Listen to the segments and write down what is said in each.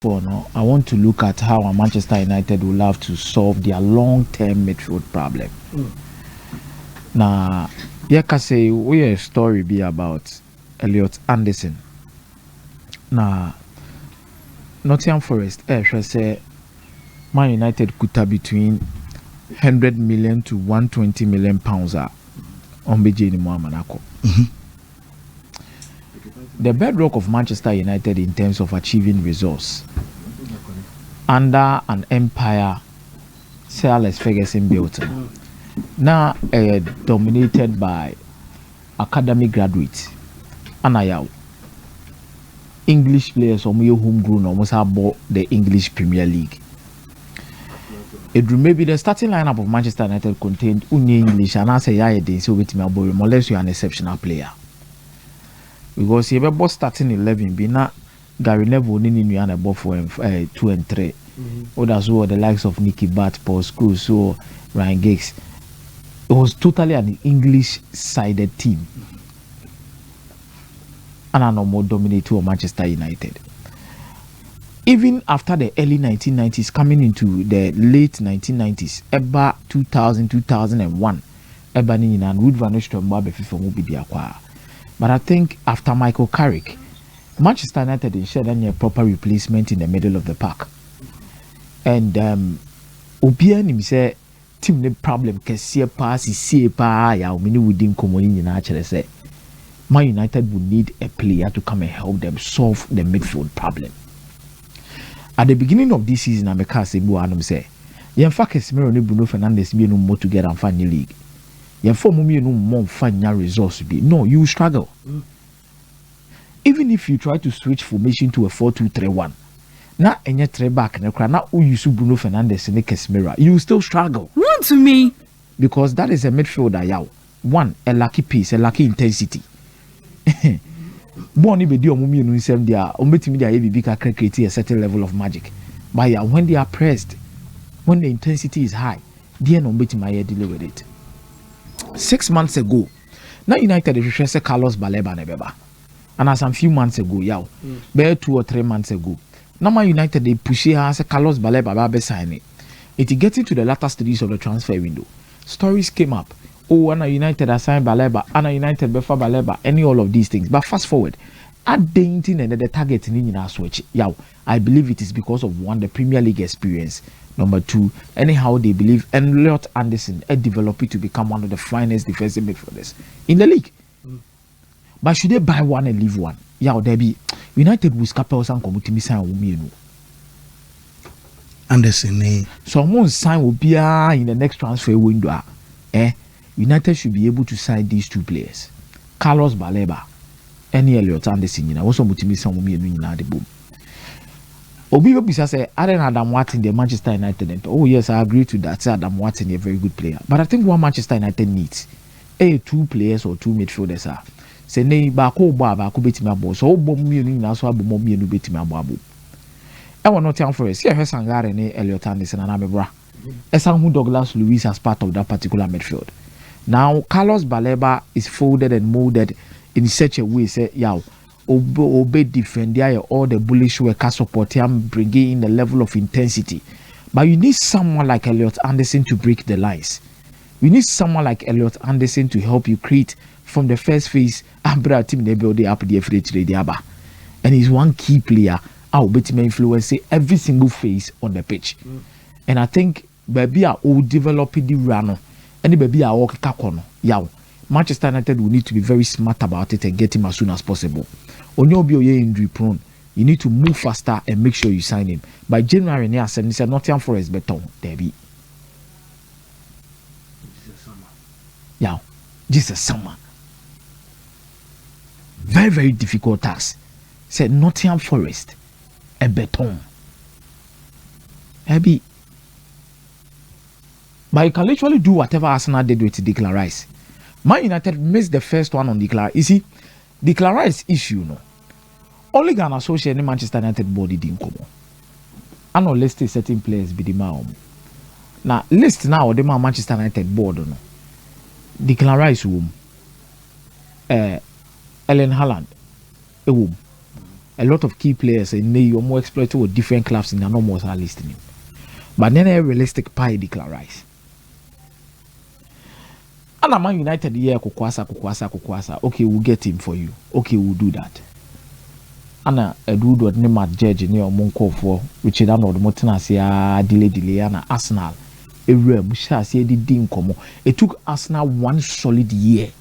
for now, I want to look at how Manchester United will have to solve their long-term midfield problem. Now, yeah, can say we a story be about Elliot Anderson. Now, Nottingham Forest, say Man United could have between 100 million to 120 million pounds on Beji Monaco. The bedrock of Manchester United in terms of achieving results under an empire Sir Alex Ferguson built now dominated by academy graduates and English players or homegrown almost about the English Premier League. It may be the starting lineup of Manchester United contained only English and I say so with me unless you are an exceptional player. Because you have starting 11 be not Gary Neville ni above for 2 and 3. Others were the likes of Nicky Butt, Paul Scholes, so Ryan Giggs. It was totally an English-sided team. And I know more dominate to Manchester United. Even after the early 1990s, coming into the late 1990s, about 2000, 2001, Eba Nina and Ruud van Nistelrooy Mbappe FIFA will be acquired. But I think after Michael Carrick, Manchester United ensured a proper replacement in the middle of the pack. And Obianim say team the problem kesiye pass see pa ya omini within communi na actually say Man United would need a player to come and help them solve the midfield problem. At the beginning of this season, I'm a say Yemfa Casemiro and Bruno Fernandes be no more together and find the league. Yemfa Mumi no more find your resource be. No, you struggle. Even if you try to switch formation to a 4-2-3-1, now and you try back and now who you Bruno Fernandes and Casemiro, you still struggle. What to me? Because that is a midfielder, yow. One, a lucky pace, a lucky intensity. Born be do mummy no nsem dia ombetimi dia ebibi ka create a certain level of magic. But yeah, when they are pressed, when the intensity is high, they no ombetimi deal with it. 6 months ago, now United refreshed Carlos Baleba nebeba. And as a few months ago, yow, 2 or 3 months ago, now Man United they push as Carlos Baleba be sign it. It getting to the latter stages of the transfer window. Stories came up. Oh, Anna United assigned Baleba, Anna United before Baleba, any all of these things. But fast forward, at dating and the target in our switch, yow, I believe it is because of one, the Premier League experience. Number 2, anyhow they believe Elliot Anderson a developer to become one of the finest defensive midfielders in the league. But should they buy one and leave one? Yow, there be United will scalpel some community sign with Anderson, someone sign will be in the next transfer window. United should be able to sign these 2 players, Carlos Baleba and Elliot Anderson. You know, also mutimi some women in the boom. Obi Bisa say, I don't Adam Watson, the Manchester United. Oh yes, I agree to that. Say Adam Watson is a very good player, but I think what Manchester United needs, 2 players or 2 midfielders are. Say ne bako betimi abo. So obo mienu na so abo mienu betimi abo. I want not tell for us. Here Sangare ne Elliot Anderson and Amebra. Esanhu Douglas Luiz as part of that particular midfield. Now, Carlos Baleba is folded and molded in such a way, say, yow, obey defend all the bullish work, support him, bringing in the level of intensity. But you need someone like Elliot Anderson to break the lines. You need someone like Elliot Anderson to help you create from the first phase, Abra team they build up the F3 and he's one key player. I'll bet him influence every single phase on the pitch. And I think baby are all developing the run. Any baby are walking kakono. Yow, Manchester United will need to be very smart about it and get him as soon as possible. Onyobi injury prone. You need to move faster and make sure you sign him. By January, near said Nottingham Forest beton. There be. Yow, just a summer. Very, very difficult task. Said Nottingham Forest a beton. Maybe. But you can literally do whatever Arsenal did with Declan Rice. Man United missed the first one on Declan. You see, Declan Rice issue, no. Only can associate the Manchester United body didn't come. I know list certain players be the man. Now list now the Manchester United board, no. Declan Rice womb. Ellen Haaland, a womb. a lot of key players and they are more exploited with different clubs in the normal are listening. But then a realistic pie declarise. And Man United here kukwasa. Okay, we'll get him for you. Okay, we'll do that. Ana edu do ne mat judge ne omonko for which na no motena sia delay ana Arsenal ewura mu sha sia di nkomo. It took Arsenal 1 solid year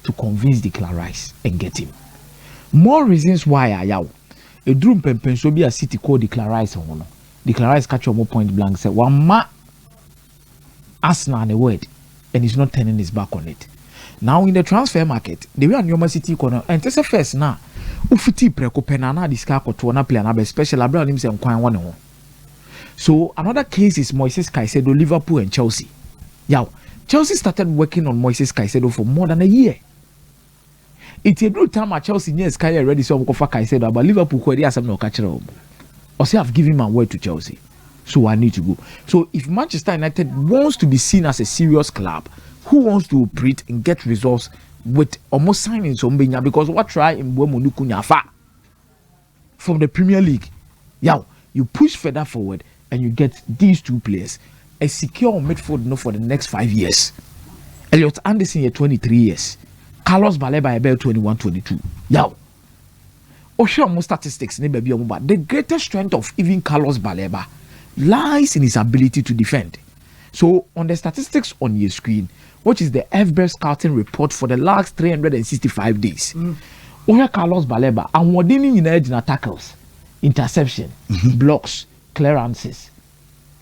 to convince the Clarice and get him. More reasons why ayaw eduru mpempenso bi a City call the Clarice ho no. The Clarice catch more point blank say wama Arsenal a word and he's not turning his back on it. Now in the transfer market, the way Nyoma City corner and just first now ufiti preko penana diska koto na player na be special abra nim se nkwan won ho. So another case is Moises Caicedo, Liverpool and Chelsea. Yow, Chelsea started working on Moises Caicedo for more than a year. It's a good time at Chelsea near Sky ready so for Caicedo, but Liverpool query as no catcher. Or say I've given my word to Chelsea. So I need to go. So if Manchester United wants to be seen as a serious club who wants to operate and get results with almost signing Sombenya, because what try in Buemonukunyafa from the Premier League. Yeah, you push further forward and you get these 2 players. A secure midfield for the next 5 years. Elliot Anderson here 23 years. Carlos Baleba about 21-22. Yeah. Osho more statistics but the greatest strength of even Carlos Baleba lies in his ability to defend. So on the statistics on your screen, which is the FBref scouting report for the last 365 days. Oya Carlos Baleba and wadini in edge tackles, interception, blocks, clearances,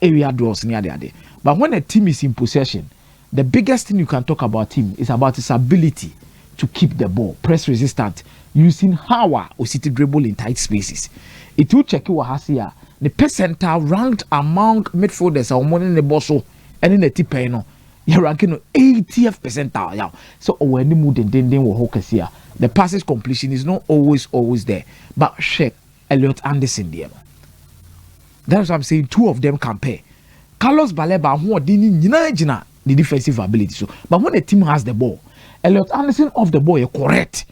area draws near the. But when a team is in possession, the biggest thing you can talk about him is about his ability to keep the ball, press resistant, using Hawa or city dribble in tight spaces. It will check you here. The percentile ranked among midfielders are more in the bosso and in the tipeno. You're ranking 80th percentile. Yeah. So when you move then will hawkers here. The passes completion is not always there. But check Elliot Anderson there. That's what I'm saying. 2 of them compare. Carlos Baleba who didn't the defensive ability. So, but when the team has the ball, Elliot Anderson off the ball is correct.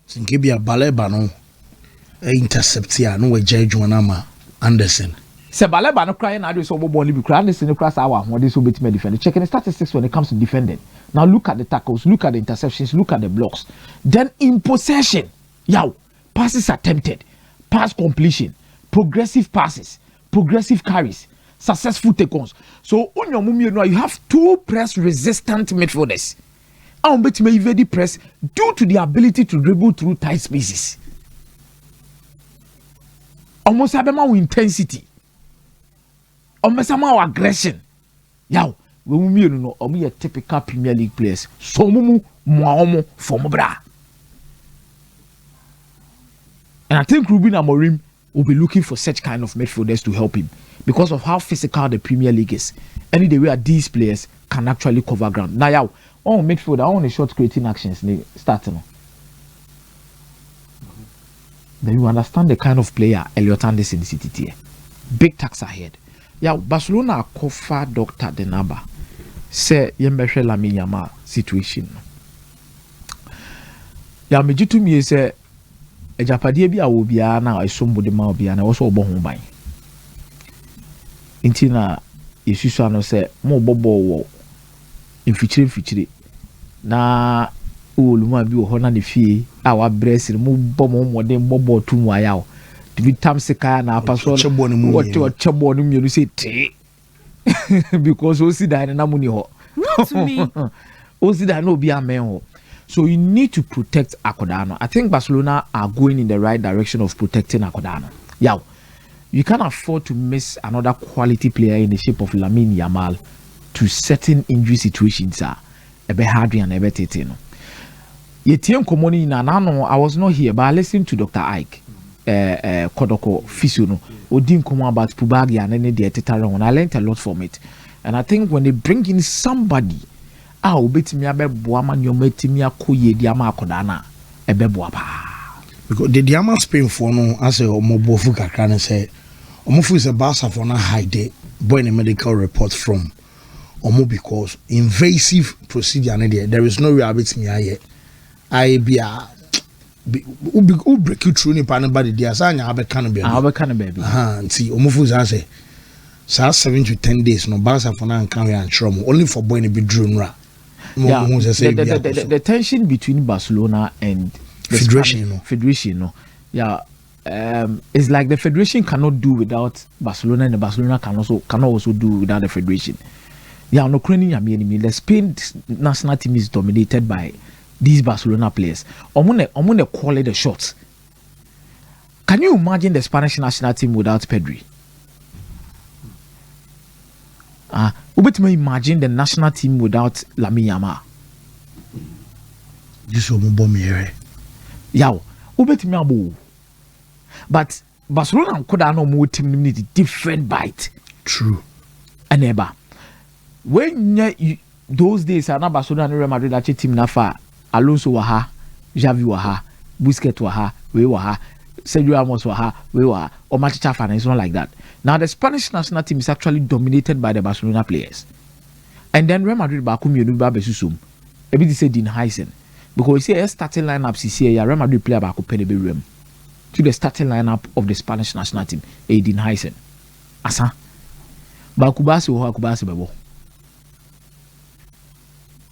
Sinkebi a Baleba no intercept here no we judge Juanama Anderson. Se Baleba no crying na do so ball be cry Anderson no cross our what this will be to defend. Checking the statistics when it comes to defending. Now look at the tackles, look at the interceptions, look at the blocks. Then in possession, passes attempted, pass completion, progressive passes, progressive carries, successful take-ons. So on your mummy, you have 2 press resistant midfielders. And bet me evade press due to the ability to dribble through tight spaces. Almost abema with intensity. Almost abema with aggression. Yow, we no omu typical Premier League players. So mumu muaomo for bra. And I think Ruben Amorim will be looking for such kind of midfielders to help him because of how physical the Premier League is. Any the way these players can actually cover ground. Now, midfield, I want the short creating actions starting. Then you understand the kind of player Elliot Anderson is here. Big tax ahead. Yeah, Barcelona cover Dr. Denaba. Say Yembeshe Lamine Yamal situation. Yeah, me jitu me say a Japadie bi a obia na somebody ma obia na also obo ho ban. Inti na yesusu ano say mo bobo wo mfikyire na oluma bi wo ho na ne fie a wa brɛsiri mu bɔ mo modern bobo tu mu aya o de tam se kaya na apaso what chebo no mu say te because o si dan na mu ni ho not me o si dan no bi amen ho. So you need to protect Akodano. I think Barcelona are going in the right direction of protecting Akodano. Yeah, you can't afford to miss another quality player in the shape of Lamine Yamal to certain injury situations. Ebe hardly and ebe tete no. Yetien komoni na no. I was not here, but I listened to Dr. Ike, Kodoko Fisio no. Odin komo about Pubagi and any the tete and I learned a lot from it. And I think when they bring in somebody. Obetimi abeboa ma nyometimi akoye diama akodana ebeboa pa because the diama Spain for no as a omobofu kakra ne say omofu is a Barca for na hide boy in a medical report from omo because invasive procedure ne there is no way abetimi aye I be who break you through ni pa nobody dey asanya abeka no baby abeka no baby nti omofu za say 7 to 10 days no Barca for na kan we antrom only for boy ni be draw nra the tension between Barcelona and the federation no it's like the federation cannot do without Barcelona and the Barcelona cannot also do without the federation. Yeah, no craning yami. The Spain national team is dominated by these Barcelona players. I'm call it the shots. Can you imagine the Spanish national team without Pedri? Ubet me imagine the national team without Lamine Yamal. This will bomb here. Yeah, ubet me abo. But Barcelona could have no more team need different bite. True. And ever. When those days are not Barcelona and Real Madrid that team na far. Alonso waha, Xavi waha, Busquets waha, we waha, Sergio Ramos waha, we waha, or Manchester fan. It's not like that. Now the Spanish national team is actually dominated by the Barcelona players. And then Real Madrid bakum yonu ba besusum. Ebi say Dean Heisen. Because you see starting lineup here, Real Madrid player baku penebe rem. To the starting lineup of the Spanish national team, Dean Heisen. Asa. Bakubasi wa kubasi bebo.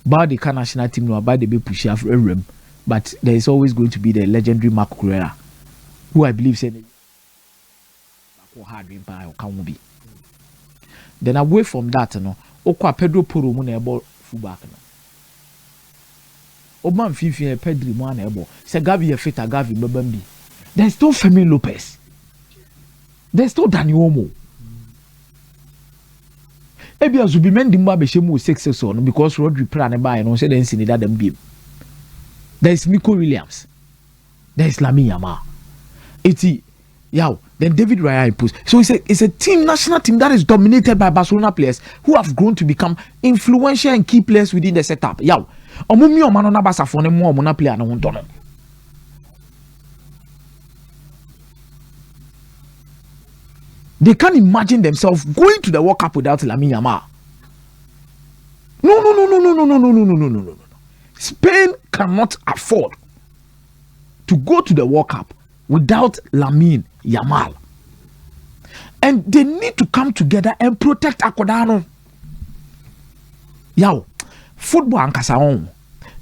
But the national team no about the be push off rem, but there is always going to be the legendary Marco Correa, who I believe said hard can be. Then away from that, no, Okwa Pedro Porro mun ebo fullback no. Oban Fifi Pedri mo na ebo. Se Gavi e fit Gavi mbambi. There's still Fermin Lopez. There's still Dani Olmo. Ebi azubi mendi mba be shemu 6 no because Rodri plan ne buy no say den sini that dem beam. There is Nico Williams. There is Lamine Yamal. Then David Raya imposed. So it's a team, national team that is dominated by Barcelona players who have grown to become influential and key players within the setup. Omumi omano na basa for mo omona player na wontono. They can't imagine themselves going to the World Cup without Lamine Yamal. No. Spain cannot afford to go to the World Cup without Lamine Yamal. And they need to come together and protect Akodano. Football ankasa on.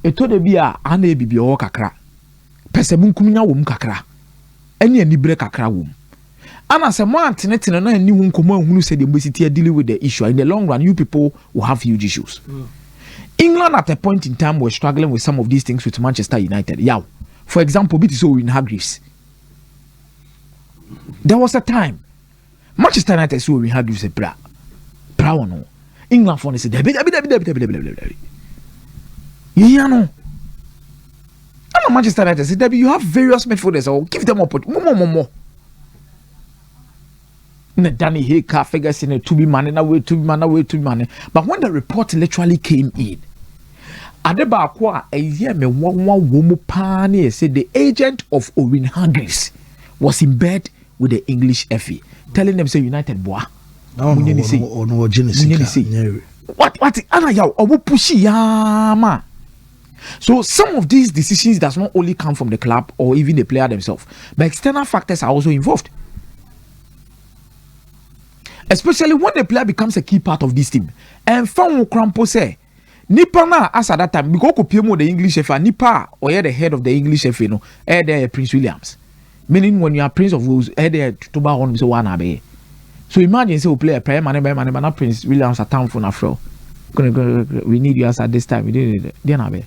Eto de bia ana bibi o kakra. Pese munkuminya wo kakra. Ene ani bre kakra wo. Ana se mo antenetene na ani hu nkomo ahunu se de mbesiti dealing with the issue. In the long run, you people will have huge issues. England at a point in time were struggling with some of these things with Manchester United. For example, bit so in Hargreaves. There was a time Manchester United saw in Hargreaves a bra no. England for said yeah no. And Manchester United said you have various midfielders, or give them more. Danny Hika figures in a to be man away. But when the report literally came in, Adebakwa a year me one woman pani said the agent of Owen Hargreaves was in bed with the English FA, telling them say United boy. What ana yaw obo pushi yama. So some of these decisions does not only come from the club or even the player themselves, but external factors are also involved. Especially when the player becomes a key part of this team. And from Crampo say, Nipa na as at that time, because Kopiemo the English FA, Nipa or the head of the English FA, no, there Prince Williams. Meaning when you are Prince of Wales, there to buy on so one abe. So imagine say we play a prayer man, but not Prince Williams a town for Afro. We need you as at this time. We did it. Abe.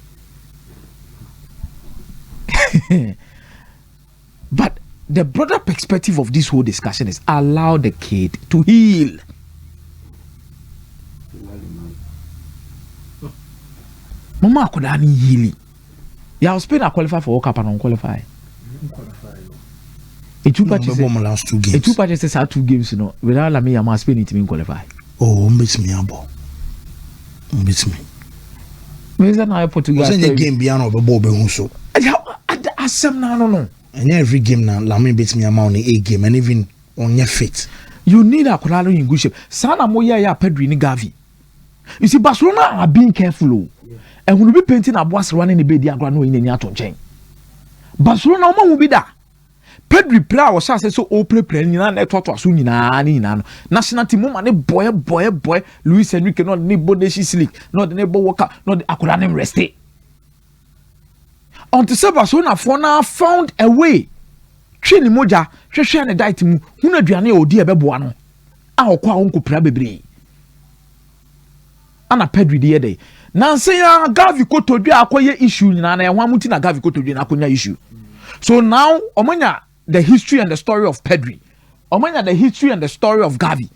But the broader perspective of this whole discussion is allow the kid to heal. Mama could only heal. Spain are qualified for World Cup and unqualified. Two patches last 2 games. Two patches are 2 games, you know. Without Lamine Yamal, Spain it mean qualify. Oh, beats me abo. Beats me. Where's that now Portugal? Was a game beyond of a ball so. No. And every game now, Lamine beats me amount in a game, and even on your feet. You need a Colorado in good shape. Sana Moya ya Pedri ni Gavi. You see, Barcelona are being careful. And when we be painting a boss running the bed, they are going in the Yaton chain. Barcelona omo mu bi da Pedri play was say so o play nyina na to aso nyina no national team ma ne boy Luis Enrique no ne Bundesliga league no de ne bo work no de akola ne rest until say Barcelona for now found a way twini moja hwehwe ne diet mu hunu aduane odi ebeboa no a okwa wonko pra bebre ana Pedri de yede na say ya Gavi kotodwe akoye issue nyina na ehwa muti na Gavi kotodwe na akonya issue so now omanya the history and the story of Pedri omanya the history and the story of Gavi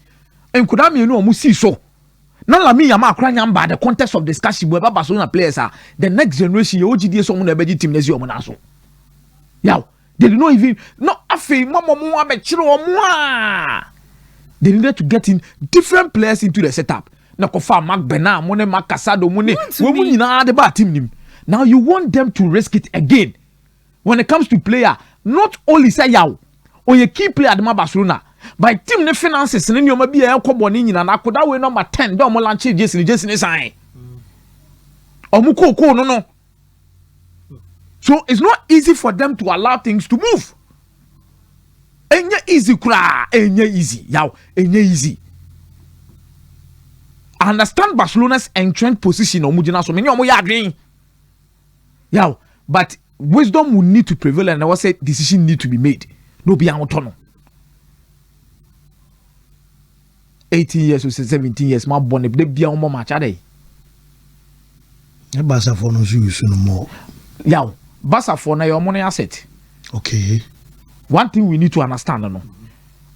enkoda me no omu si so na Lamine Yamal akra nyamba the context of discussion about Barcelona players are the next generation you ogidi so mo na beji team na si omo na so yaw they did not even no afi mama mo abechire omo they needed to get in different players into the setup na kofa Mark Bernard mo ne Mark Casado mo ne wo mu nyina de ba team nim now you want them to risk it again when it comes to player not only say yaw or you key player at Barcelona by team ne finances ne nyoma bi e kobo ne nyina na akoda we number 10 do mo launch Jason sign omu ko no so it's not easy for them to allow things to move enye easy kra enye easy yaw enye easy I understand Barcelona's entrenched position omu gina so many omu ya adwen yaw but wisdom will need to prevail and I was say decision need to be made no be an autonomy 18 years or 17 years my bonne de bia omo match ade e Barca for no use no more yaw Barca for na your money asset okay one thing we need to understand no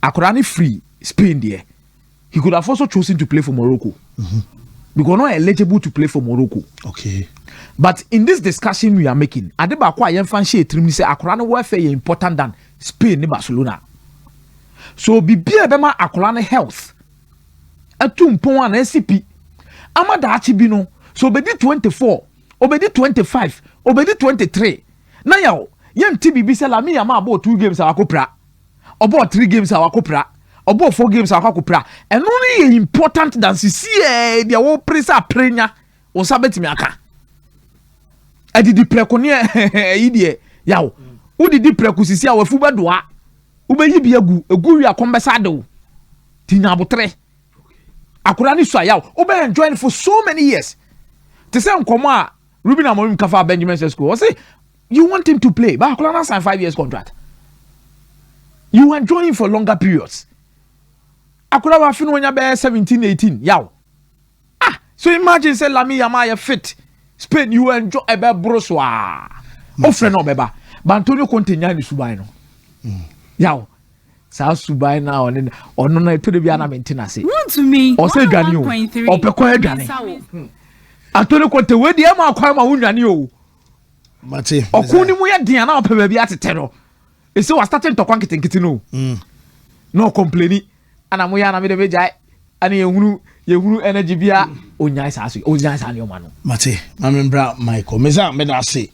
akorani free Spain there he could have also chosen to play for Morocco because not eligible to play for Morocco okay but in this discussion we are making adeba kwa yen fan share trim say akorani welfare is important than Spain ni Barcelona so bibia bema akorani health atumpon an SCP amada achi bi no so obedi 24 obedi 25 obedi 23 na yaw yem tibibi se Lamine Yamal about 2 games awakopra about 3 games awakopra about 4 games awakopra and only important than see dia wo presa prenya o sabetimi aka adidi prekonie yidie yaw udidi prekusisi awafu bedoa ubeyi bi egu wi akombesa do tinya botre akura ni so yaw ube enjoy for so many years to say nkomo a Ruben Amorim kafa Benjamin Sesko say you want him to play but akura na sign 5 years contract you enjoy him for longer periods akura wa finu nya be 17 18 yaw so imagine say Lamine Yamal fit Spain you enjoy ebe broswa ofre no beba but Antonio Conte nya ni subai no yaw sa subai na ono na to de bia na maintenance to me o say dwane o opekọ adwane Antonio Conte we de ma akwa ma wunwane o mate okuni mu ye den na ope ba bia tete no e say was starting to kwanketenkete no no complaining ana mo ya na me de bejai ana yehunu energy bia onyai sa so onyai sa ne o ma no mate ma membra Michael meza me da say